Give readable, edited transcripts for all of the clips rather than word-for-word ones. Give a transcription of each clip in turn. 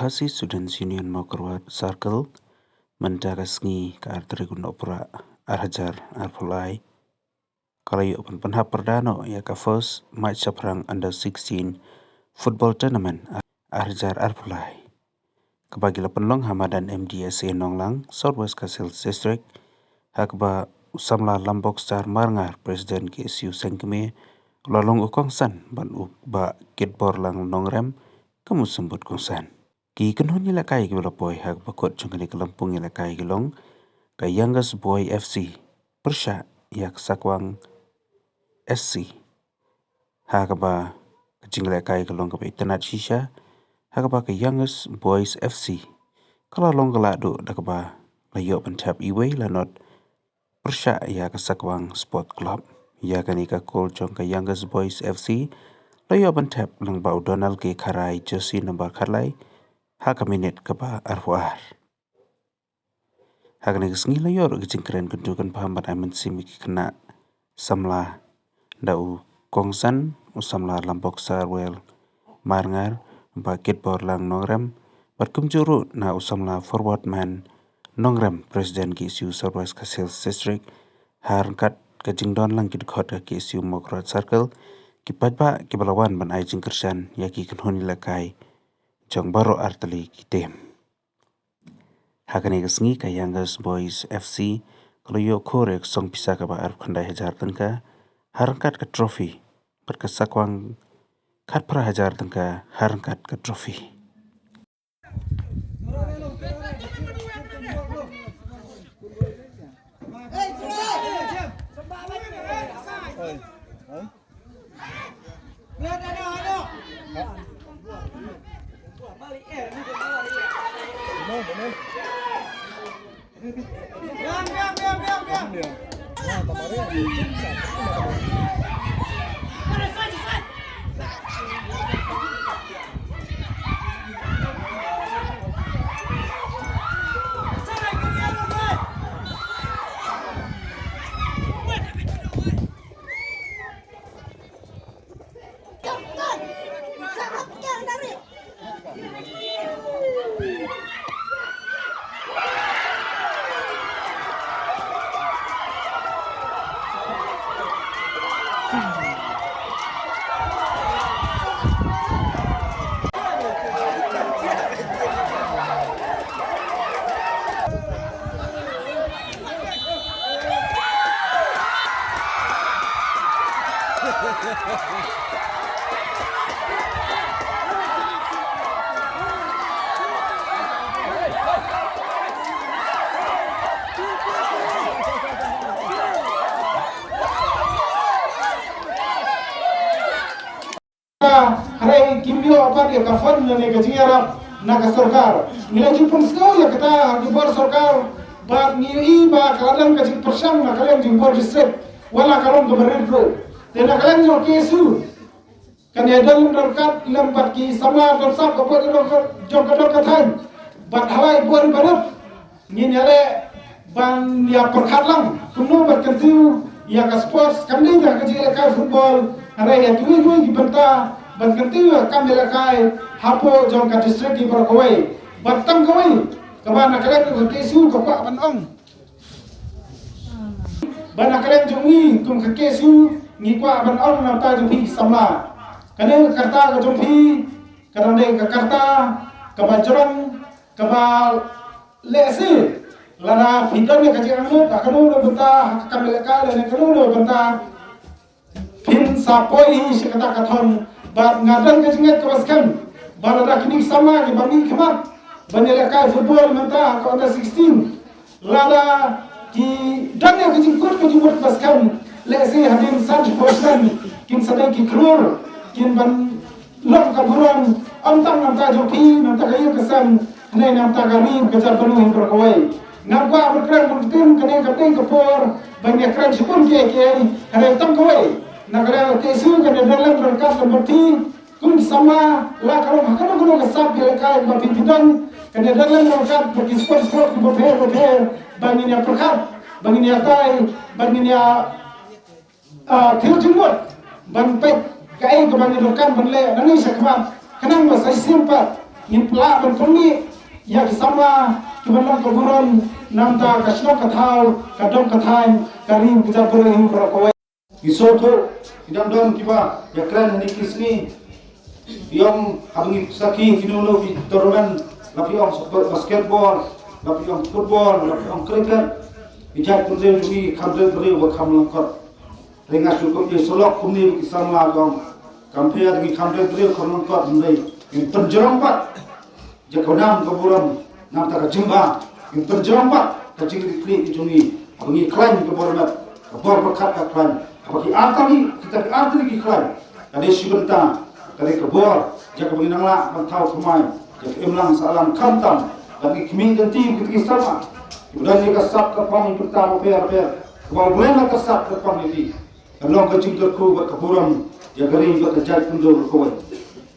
Bekasi Students Union Mokerwat Circle mendagasngi ke artrigun opera arhajar arpulai kalau yuk penhap perdana ya ke first match perang under 16 football tournament arhajar arpulai kebagi penlong Hamadan MDSA Nonglang Southwest Kasil District hakba usamla Lambok Star Marngar Presiden KSU Sengkeme lalong ukongsan ban ba kitbor lang nongrem kamu sembut kongsan ki kenhun nila kai ki boy hak bakot jungkali kelampung nila kai gilong ka Youngest Boy FC Persha yak sakwang SC hak ba jingla kai gilong ka Internet Shisha hak ba ka Youngest Boys FC kalau long galado dak ba layo pentap iwe lanot Persha yak sakwang Sport Club ya kani ka kol jong ka Youngest Boys FC layo pentap lang ba Donald ke Karai jersey number Karlai hak minit ke ba arfuar hak ni kesngi layor kejingkeren kundukan pahaman aiman simi kena samla dau kongsan usamla Lambok Sarwel Marngar bakit bor lang nongrem berkumjuru na usamla forward man nongrem Presiden KSU Southwest Kasil District harkat kejingdon lang kidkhot ka KSU Mokerwat Circle kipadba kibalawan ban ai jingkersan yaki kenhoni lakai jong baro artali kitem hakani kesngi ka Youngest Boys FC kalau yo korek song pisa ka ba arf khandai hajar tengka harangkat ke trofi berkesakwang kat pra hajar tengka harangkat ke trofi Hari kimbio apa dia kafan nene kejingira naga sorkar. Nilai jipun sekau ya kita jibor sorkar ba ni ba kaladang kejing persang na kalian jibor district wala kalon gubernur bro. Dan kalian jo kesu kan ya dalam dorkat lembat ki sama dorsap apa jom kador kathan. Bat hawai bor barap ni nyale ban ya perkhatlang kuno berkentu ya ka sports kami dah kejing ka football hari ya dua di benta berkentu kami lakai hapo jom ka district di Berkawai batam kawai kemana kalian ke kesu ke pak banong bana kalian jongi kum ke kesu ni kwa banong na ta jompi sama kane karta ke jompi karane ke karta ke bajrong ke ba lesi lara pindon ke kajang anu akanu benta kami lakai le kanu benta pin sapoi sekata kathon bat ngadan kejingat kebaskan barada kini sama di bami kemat banyak football menta ke under 16 lada di danya kejingkut kejingkut kebaskan lesi hadim sanj postan kin sadai ki krur kin ban lom kaburan antang namta joki namta kayu kesan nai namta kami kejar penuh Berkawai nampa berkran mungkin kene kapten kapor banyak kran sipun ke hari tam kawai nagara kesu kan dalam berkas seperti kum sama la kalau makan kesap ya kai bapitidan kan dalam berkas bagi sport boter bangin ya perkat bangin ya tai bangin ya Tiljumut ban pet kai ke bangin dokan ban le nani sakmat kenang bahasa simpat ngin pla ban kami ya kisama kibalang kaburan namta kasno kathau kadom kathain karim kita berhi berkawai isoto idam don kiba ya kran ni kisni yang abangi saki kinulo di tournament lapi om basketball lapi om football lapi om cricket ijak tunde jugi khamre beri wa khamlangkot ringa cukup ye solok kumni kisama gom kampia di khamre beri khamlangkot ndai in penjerompat jakonam kaburam nam ta jingba in penjerompat ta jing kli jungi abangi klaim kaburam kabor berkat ka klaim abagi artari kita ke artari ki klaim ade sibenta dari kabor jaka abangi nangla bantau thumai jak imlang salam khamtam bagi keming dan tim kita kisama kemudian jika sab ke pang pertama per kalau boleh nak sab ke pang ini kalau kecil terku berkaburam ya gari berkejat pundur berkawai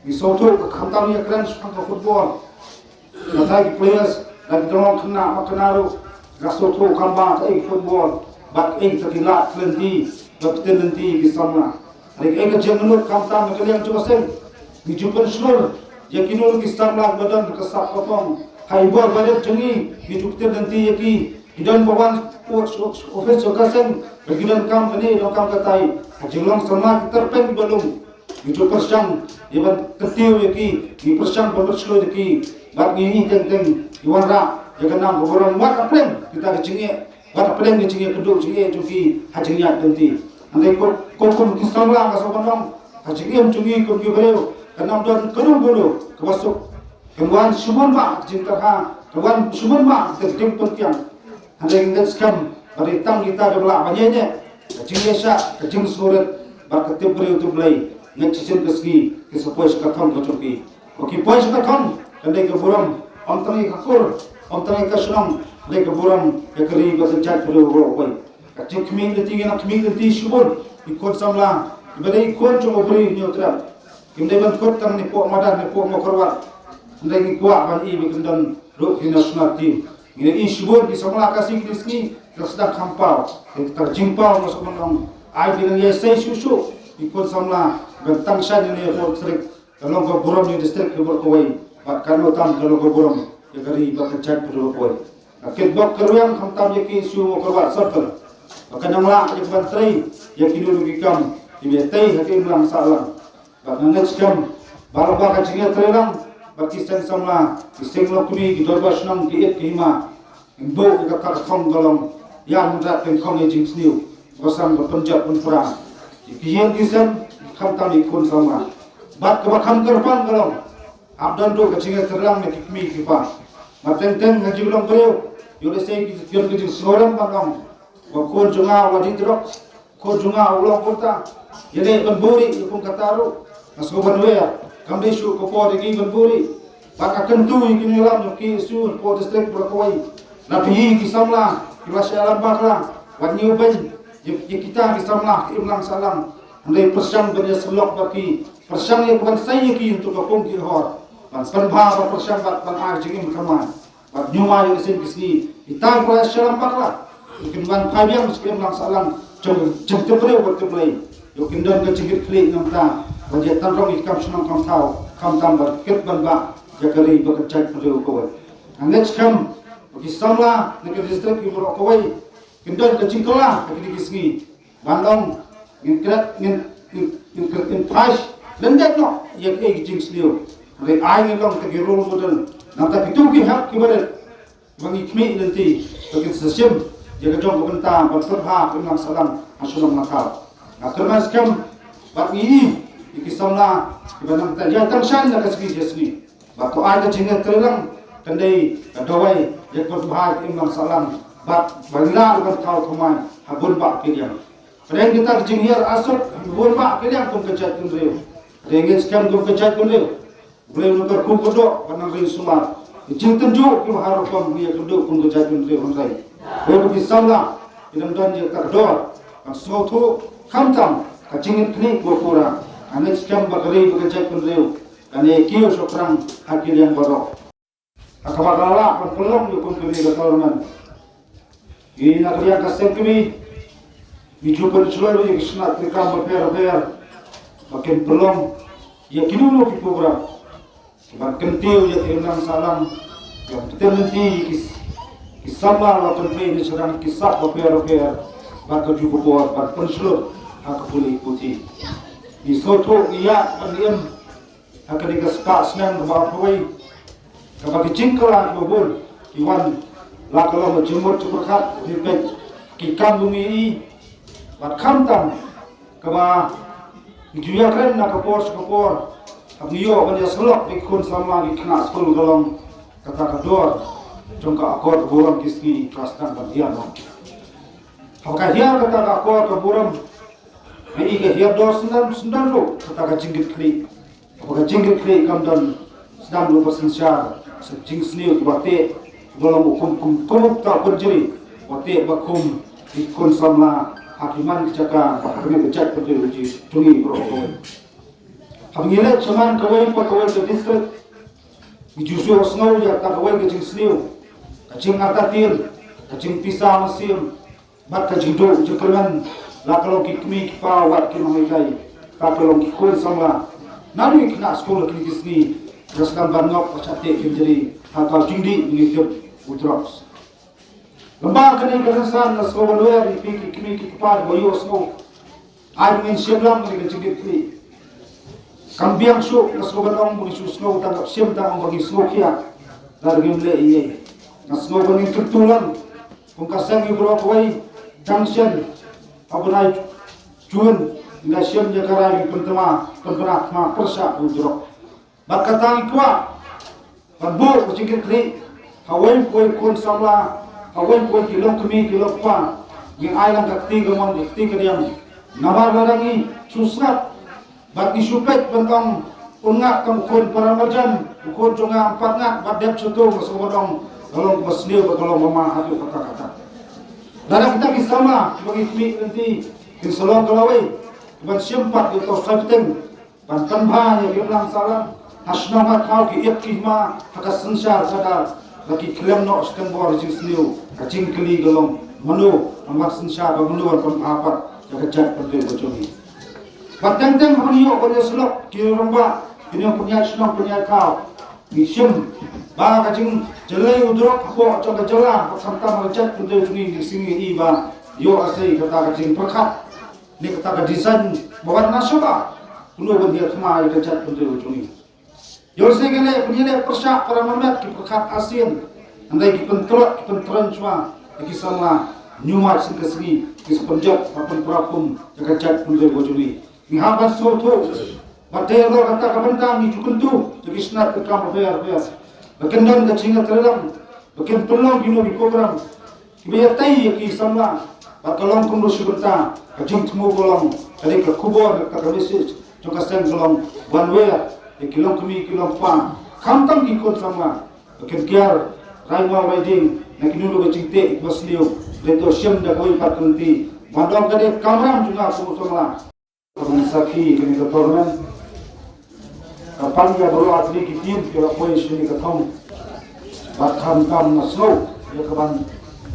di soto ke khamtam ya keren sukan ke football lagi players lagi dorong kena makenaru gasoto kamba ke football bat terkilat lenti berpetin lenti kisama lagi kejam menurut khamtam kalian coba sen dijupan seluruh ya kinur kisama badan kesap kopong haibor badet jengi hiduptir nanti yaki hidan bawan office okasen bagidan kam kene do kam katai hajilong sama terpen belum hidup persang iban ketiu yaki di persang berslo yaki bab ni teng iwan ra jaga nam borong wat aplen kita kecinge wat aplen kecinge keduk cinge juki hajingnya nanti andai ko kisama ngasobandong hajingem jungi ko gibreu kanam don kedung bulu kebasuk kemudian subur mak cinta ha kemudian subur mak terjeng penting anda ingat skam dari tang kita belah banyaknya kecing desa kecing surat berketip beri untuk belai nak cicin keski kesepoi sekatham kecuki oke poi sekatham kandai keburam om tangi kakur om tangi kasunam lei keburam yakari berkecat beri beroi kecing keming leti nak keming leti subur ikut samla ibadai ikut cuma beri nyotram kimdai ban tang ni po madan ni po mokorwat ndai kuat ban i bikin rok national team ini isbur di semula kasih kriski tersedang kampau terjimpau masuk menang ai bilang ya saya susu ikut semula bentang shan ini for distrik kalau ke buram di distrik ke berkawai bat kanu tam kalau ke buram ya kari bakajat berkawai akit bak keruyang khamtam ya ki su korwat circle maka namla ya bantrai ya kini lugikam ibetai hakim lang salam bat nangat skam baru bakajinga terang Pakistan samla isenglo kuni di dorbas nang di et kihima indo ka thong galom ya mudra ten khong e jing sniu basam ko punjab pun pura kiyen kisam khamtam ikun samla bat ka kham karpan galom abdan do ka chinga terang me kikmi kipa maten ten ngajulong breu yole sei ki yon ki soram pangam ko kon junga wadi drok ko junga ulong kota yele banburi ikun kataru nasoban wea kamde su ko po de banburi baka kentu kini lam ki su po distrik berkawai nabi ki samla ki wasyalam bakla wani uben ye kita ki samla imlang salam andai persang benya selok baki persang ye ban sai ki untuk kapung ki hor ban panbha persang bat ban ar jingim kama bat nyuma ye sen kisni itang ko wasyalam bakla ikin ban khabiam imlang salam jeng tebre wat teblai yo kindon ke jingit kli namta wajah tanrong ikam sunang kam tau kam tambar ket ban ba jakari bakacak pada kawai next come bagi samla negeri distrik ibu kawai kindon ke cingkola ke kisni bandong in price dan dat no yang jing sliu le ai long ke role model namta pitu ki hak ki barat bagi kmi nanti bagi sistem jaga jong benta berperha imam salam asulam nakal akhirnya skam bagi ikisamla ibanam ta ya tangshan na kasbi jesni batu ada jinga terang kandai dawai yakut bahar imam salam bat bangla ban tau thumai habun ba kiriam reng kita jinghir asuk habun ba kiriam tum kechat kunreu rengin skam tum kechat kunreu boleh nukar ku kodok kanang ring sumar jing tenju ki bahar pam dia kodok kum kechat kunreu honrai boleh ikisamla idam dan je tak dor soto khamtam kacingin kni gopura anek skam bakari bekerja kunreu ane kiyo sokrang hakil yang borok akabagala perkelom yukun kami gatorman ini nakriya kasem kami bijupan seluruh yang senat trikam berper makin pelong ya kinulu ki program Ban kentiu ya tiang salam yang terhenti kisama la tempe ni sedang kisah beper ban keju buat ban penseluruh aku boleh ikuti di soto ia pendiam akan dikaspa senang kebawai kabagi cingkala bobol iwan la kalau menjemur cepat dipet ki kambumi ban kamtam kaba juya keren nak kapor Agiyo kan dia selok ikun sama di kena sekolah galong kata kedor jongka akor buram kiski kastan bagian lo. Apakah dia kata akor buram ini ke dia dor sendan lo kata jinggit kli. Apakah jinggit kli kamdan sendan lo bersensyar sejing seni bate galong kum tak berjeri bate bakum ikun sama hakiman kecaka hakiman kecak berjeri tungi berokok. Hamgilet cuman kawai ke distrik Gijusu snow ya tak kawai ke jing sniu Kacing artatil Kacing pisah mesim Bat kacing do jekelman La kalau kikmi kipa wat kimahaikai Tak kalau kikul sama Nari kena sekolah kini kisni Raskan banok pacate kimjeri Hakal jingdi mengikut utroks Lembah kini keresan na sekolah luar Ipi kikmi kipa bayu snow Ay mengin siaplam kini kacing kikmi Kambiang su naslogan ong bagi susno tangkap siam tang bagi smokia dargim le iye naslogan ini tertulang pungkasan ibro kawai junction abunai juan nda siam jakarai pentema penpenak ma persa ujro bakatang kwa banbo kucingkit kri hawai koi kon samla hawai koi kilong kemi kilong pa yang ailang kakti gamon kakti kadiam nabar barangi susnap bat disupet bentang ungat kam kon paramarjan kon jonga empat ngat bat dep sutu masodong galong basliu galong mama hatu kata-kata dalam kita kisama bagi kami nanti insalong galawai ban sempat itu sabteng ban tanba yang bilang salam hasnama kau ki ek kima haka sensar sadar lagi klem no steng bor jisliu kacing keli galong manu amat sensar bagunu ban apat jaga jat penting bojomi Batang-tang penyo pada selok kira ramba ini punya senang punya kau misim ba kacing jelai udrok apa coba jela sampai melecet untuk sungai di sini iba yo asai kata kacing perkat ni kata desain bawa nasional penuh bandia semua yang lecet untuk sungai yo asai kene punya persak para mamat ki perkat ASEAN andai ki penteran cuma ki sama nyumat sing kesini ki sepenjak apa perakum jaga cat untuk sungai Mihabat soto, matero kata kabantang ni cukuntu, jadi senat ke kamar bayar. Bakendan ke cinga terang, baken tolong gino di program. Biar tay ki sama, bakalong kumro subenta, kacing temu golong, kali ke kubur ke message, joka sen golong one way, kilong kumi kilong pa. Kamtam ki kot sama, baken kiar, raimau riding, nak kinulu ke cingte ikbasliu, leto syam dah koi patunti. Mandam kade kamram juga semua. Sakhi kini ketormen kapan ya baru atli kitim kira koi sini ketong bakam kam nasno ya kapan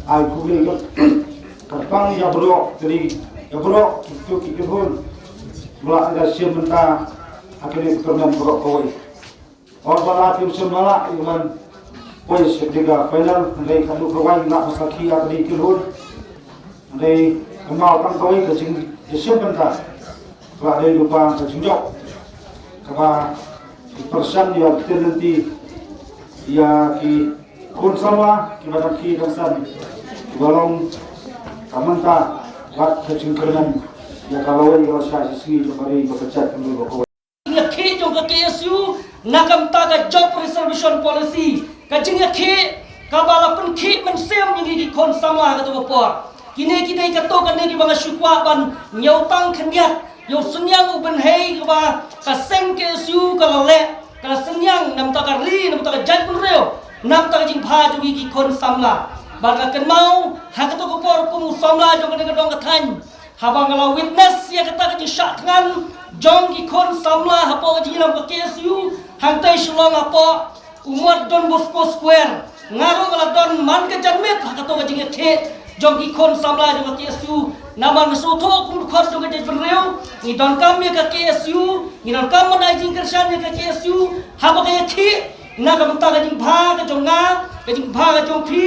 ai kubli kapan ya baru tadi ya baru itu kikihun mula ada siam menta akhirnya ketormen baru koi or bala tim semala iman koi setiga final ndai kalu kawai nak sakhi atli kihun ndai kemal tang koi kecing siam menta Kalau ada lupa terjunjuk, kalau persen dia kita nanti ia ki kun sama kita ki dasar balong kamanta buat kecingkeran ya kalau saya sisi kembali bekerja dulu. Ia ki juga KSU nakam taga job reservation policy kacingnya ki kabala pun ki mensiam ini kon sama kata bapa. Kini katokan ni bang syukwa ban nyautang kendiat. Yo senyang uben hei kaba kaseng KSU kalale kala senyang nam taka ri nam taka jat pun reo nam taka jing pha jugi ki kon samla baga ken mau hakato ko por kum samla jong ne dong kathan habang la witness ya kata ki syak ngan jong ki kon samla hapo ji nam ka KSU hangtai shlong apo umot Don Bosco Square ngaro kala don man ka janmet hakato ka jing the jong ki kon samla jong ka KSU Nama nasuto kum khos jong ke penreu ni don kam ya ke KSU ni don kam mana jing kersan ya ke KSU haba ke ki na kam ta ke jing bha ke jong nga ke jing bha ke jong phi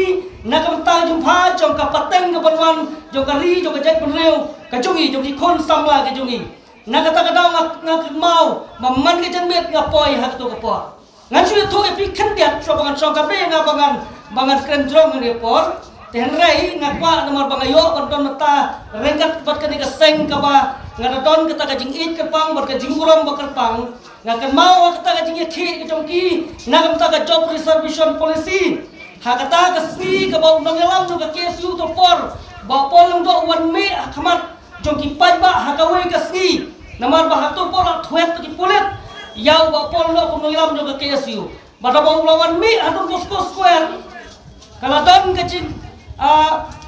na kam ta jong bha jong ka pateng ke banwan jong ka ri jong ke jai penreu ke jong i khon samla ke jong i na kata ka daw nga mau mamman ke jan met nga poi hak to ka po ngan su to e pi khan dia so bangan so ka be nga bangan kren jong ni por tenrai ngakwa nomor bangayo kon mata rengkat bat ka seng ka ba ngadon kita ka jing it ka pang bat ka jing uram bakal pang ngakan mau kita ka jing ki ka jongki nagam ta ka job reservation policy hakata ka sni ka ba undang alam no ka KSU to por ba polong do wan me khamat jongki pai ba hakawe ka sni namar ba hato por thwet ki polet yaw ba polong do undang alam no ka KSU ba da ba ulawan me adon Moscow Square kala don ka jing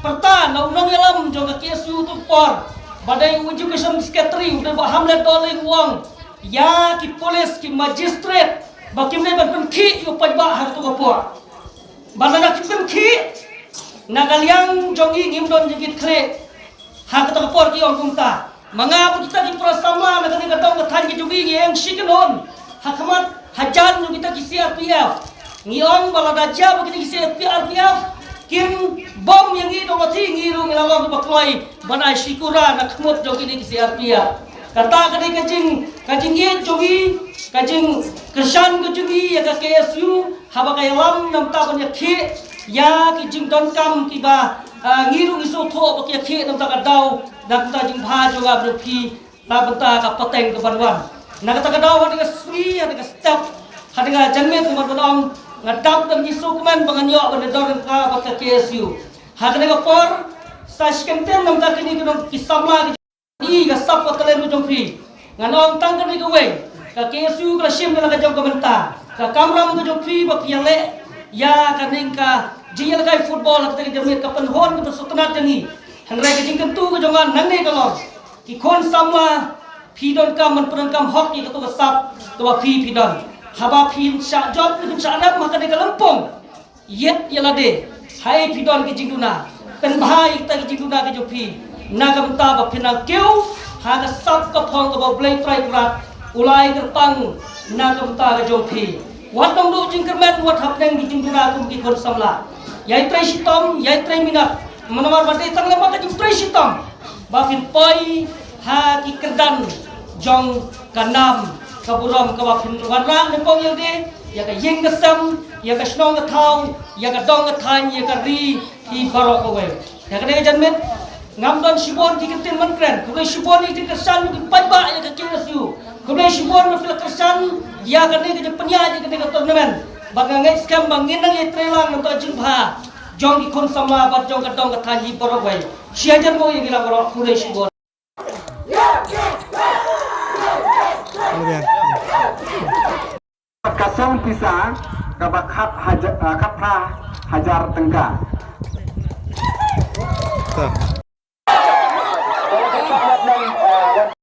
pertan nong alam jong KSU tu por badai education secretary udah hamlet doling uang ya ki polis ki magistrate bakim ne ban ki yu pai ba har tu por badana ki ban ki nagaliang jong i ngim don jigit kre ha ka por ki ong kumta manga bu kita ki prasama na ka dong ka than ki jugi ngi eng shikenon hakamat hajan nu kita ki CRPF ngi ong balada ja bu ki CRPF kim bom yang itu mati ngiru ngilawan bakloi banai sikura nak kemut jogi ni CRPF kata kadai kajing ye jogi kajing kesan jogi ya ka KSU haba kai lam nam ta ban yakhe ya kijing don kam kiba ngiru iso tho bak yakhe nam ta ka dau dak ta jing bha joga brophi la banta ka pateng ka banwan nak ta ka dau hadi ka sri hadi ka step hadi ka janmet mar badam ngadap dan isu kemen banganyo bandor ka bak KSU hagane ka por sa skenten nam ta kini kidong kisama ni ka sap ka talen jong phi nganong tang ka ni ka we ka KSU ka sim ka jong komenta ka kamram ka jong phi bak yale ya kaning ka jiyal kai football ka tagi jamit ka penhon ka sutna tangi hanre ka jing kentu ka jongan nanne ka lo ki khon samla phi don kam man pran kam hockey ka to ka sap to phi don haba phin sa job ni sa anak maka de kalampong yet yalade hai pidon ke jingduna pen bhai ta ke jingduna ke jopi nagam ta ba phina keu ha ga sap ka phong ka ba blai trai rat ulai ka pang nagam ta ke jopi wat dong do jingkerman wat hap nang di jingduna kum ki kon samla yai trai sitom yai trai minat manamar bate tang lama ka jing trai sitom ba phin poi ha ki kerdan jong kanam kaburam kabapin warna ne pong yelde ya ka yeng ka sam ya ka snong ka thau ya ka dong ka than ya ka ri hi barok awe ya ka ne janmet ngam don shibon ki kitin man kren ko shibon ni tin kersan ki pai ba ya ka KSU ko shibon na fil kersan ya ka ne ka penya ya ka ne ka tournament baga ngai scam bangin nang ye trelang to jing pha jong ki khon samla ba jong ka dong ka than hi barok awe siajan mo ye gila barok ko shibon kasong pisang kabak kap hajar tengka.